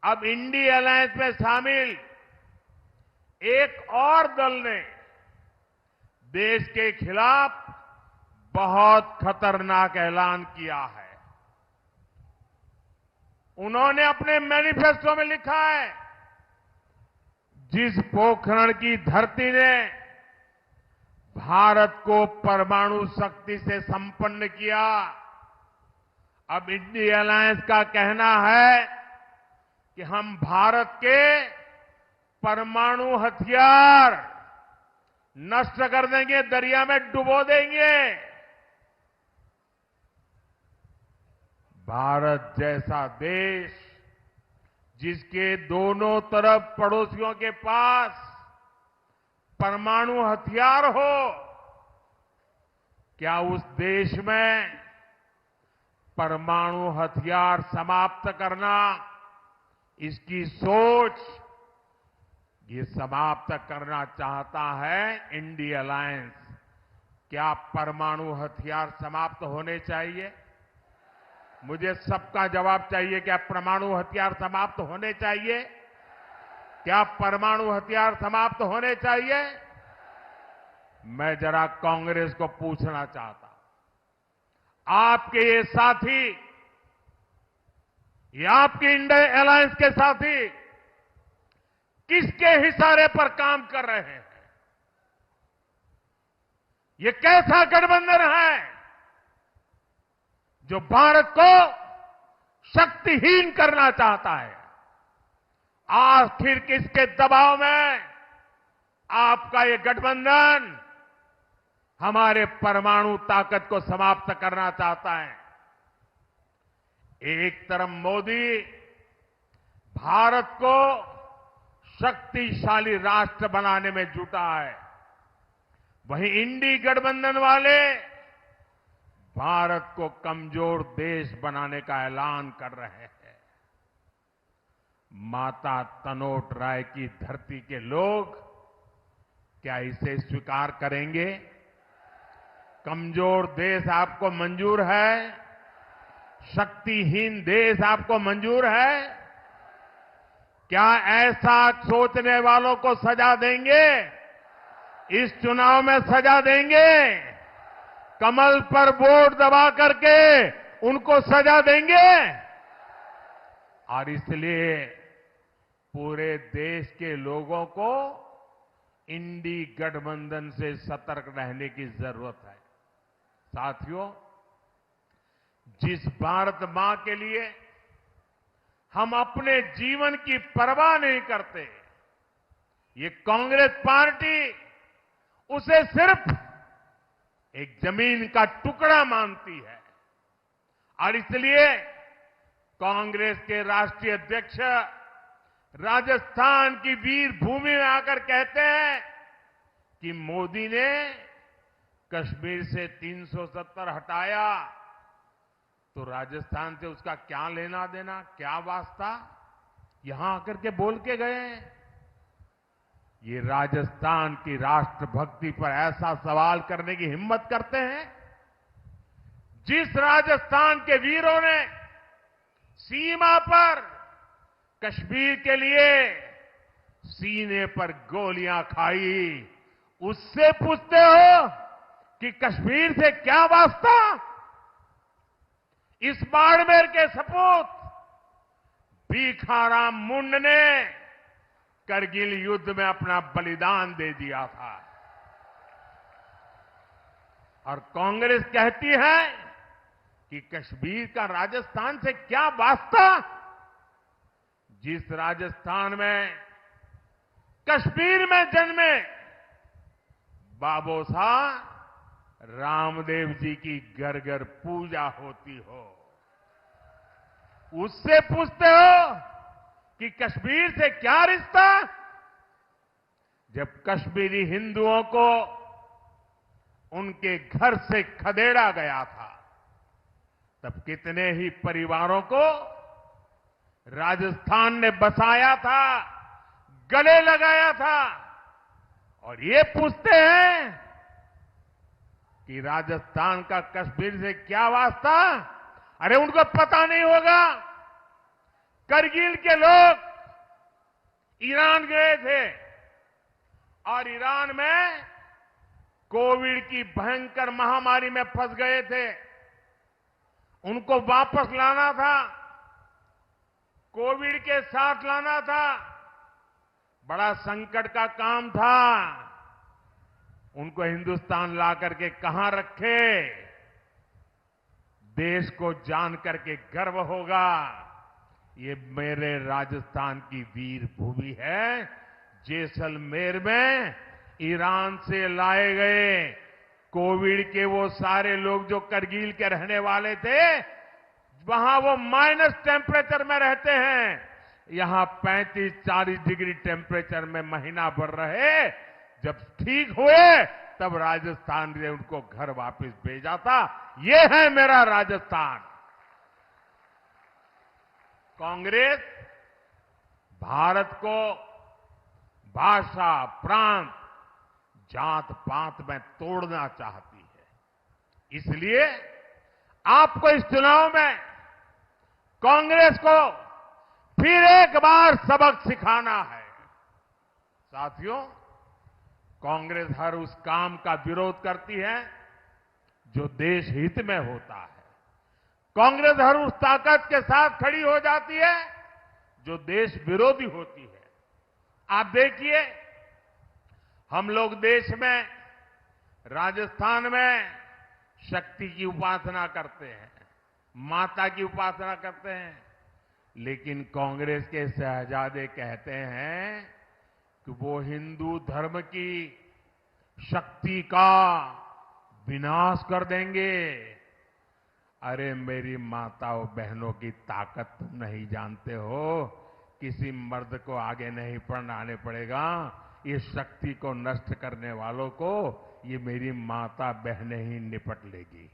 अब INDI alliance में शामिल एक और दल ने देश के खिलाफ बहुत खतरनाक ऐलान किया है। उन्होंने अपने मैनिफेस्टो में लिखा है, जिस पोखरण की धरती ने भारत को परमाणु शक्ति से संपन्न किया, अब इंडी अलायंस का कहना है कि हम भारत के परमाणु हथियार नष्ट कर देंगे, दरिया में डुबो देंगे। भारत जैसा देश जिसके दोनों तरफ पड़ोसियों के पास परमाणु हथियार हो, क्या उस देश में परमाणु हथियार समाप्त करना, इसकी सोच ये समाप्त करना चाहता है इंडी अलायंस। क्या परमाणु हथियार समाप्त होने चाहिए? मुझे सबका जवाब चाहिए। क्या परमाणु हथियार समाप्त होने चाहिए? क्या परमाणु हथियार समाप्त होने चाहिए? मैं जरा कांग्रेस को पूछना चाहता हूं, आपके ये साथी, ये आपके इंडी अलायंस के साथी किसके इशारे पर काम कर रहे हैं? ये कैसा गठबंधन है जो भारत को शक्तिहीन करना चाहता है? आखिर किसके दबाव में आपका ये गठबंधन हमारे परमाणु ताकत को समाप्त करना चाहता है? एक तरफ मोदी भारत को शक्तिशाली राष्ट्र बनाने में जुटा है, वहीं इंडी गठबंधन वाले भारत को कमजोर देश बनाने का ऐलान कर रहे हैं। माता तनोट राय की धरती के लोग क्या इसे स्वीकार करेंगे? कमजोर देश आपको मंजूर है? शक्तिहीन देश आपको मंजूर है? क्या ऐसा सोचने वालों को सजा देंगे? इस चुनाव में सजा देंगे? कमल पर वोट दबा करके उनको सजा देंगे? और इसलिए पूरे देश के लोगों को इंडी गठबंधन से सतर्क रहने की जरूरत है। साथियों, जिस भारत मां के लिए हम अपने जीवन की परवाह नहीं करते, ये कांग्रेस पार्टी उसे सिर्फ एक जमीन का टुकड़ा मानती है। और इसलिए कांग्रेस के राष्ट्रीय अध्यक्ष राजस्थान की वीर भूमि में आकर कहते हैं कि मोदी ने कश्मीर से 370 हटाया तो राजस्थान से उसका क्या लेना देना, क्या वास्ता? यहां आकर के बोल के गए। ये राजस्थान की राष्ट्रभक्ति पर ऐसा सवाल करने की हिम्मत करते हैं? जिस राजस्थान के वीरों ने सीमा पर कश्मीर के लिए सीने पर गोलियां खाई, उससे पूछते हो कि कश्मीर से क्या वास्ता? इस बाड़मेर के सपूत भीखाराम मुंड ने करगिल युद्ध में अपना बलिदान दे दिया था। और कांग्रेस कहती है कि कश्मीर का राजस्थान से क्या वास्ता? जिस राजस्थान में, कश्मीर में जन्मे बाबू साहब रामदेव जी की घर घर पूजा होती हो, उससे पूछते हो कि कश्मीर से क्या रिश्ता? जब कश्मीरी हिंदुओं को उनके घर से खदेड़ा गया था, तब कितने ही परिवारों को राजस्थान ने बसाया था, गले लगाया था। और ये पूछते हैं कि राजस्थान का कश्मीर से क्या वास्ता? अरे उनको पता नहीं होगा करगिल के लोग ईरान गए थे और ईरान में कोविड की भयंकर महामारी में फंस गए थे। उनको वापस लाना था, कोविड के साथ लाना था, बड़ा संकट का काम था। उनको हिंदुस्तान ला करके कहां रखे, देश को जान करके गर्व होगा। ये मेरे राजस्थान की वीर भूमि है। जैसलमेर में ईरान से लाए गए कोविड के वो सारे लोग जो करगिल के रहने वाले थे, वहां वो माइनस टेम्परेचर में रहते हैं, यहां 35-40 डिग्री टेम्परेचर में महीना भर रहे। जब ठीक हुए तब राजस्थान ने उनको घर वापस भेजा था। ये है मेरा राजस्थान। कांग्रेस भारत को भाषा, प्रांत, जात पात में तोड़ना चाहती है। इसलिए आपको इस चुनाव में कांग्रेस को फिर एक बार सबक सिखाना है। साथियों, कांग्रेस हर उस काम का विरोध करती है जो देश हित में होता है। कांग्रेस हर उस ताकत के साथ खड़ी हो जाती है जो देश विरोधी होती है। आप देखिए, हम लोग देश में, राजस्थान में शक्ति की उपासना करते हैं, माता की उपासना करते हैं, लेकिन कांग्रेस के शहजादे कहते हैं कि वो हिंदू धर्म की शक्ति का विनाश कर देंगे। अरे मेरी माताओं बहनों की ताकत तुम नहीं जानते हो। किसी मर्द को आगे नहीं बढ़ाने पड़ेगा। ये शक्ति को नष्ट करने वालों को ये मेरी माता बहनें ही निपट लेगी।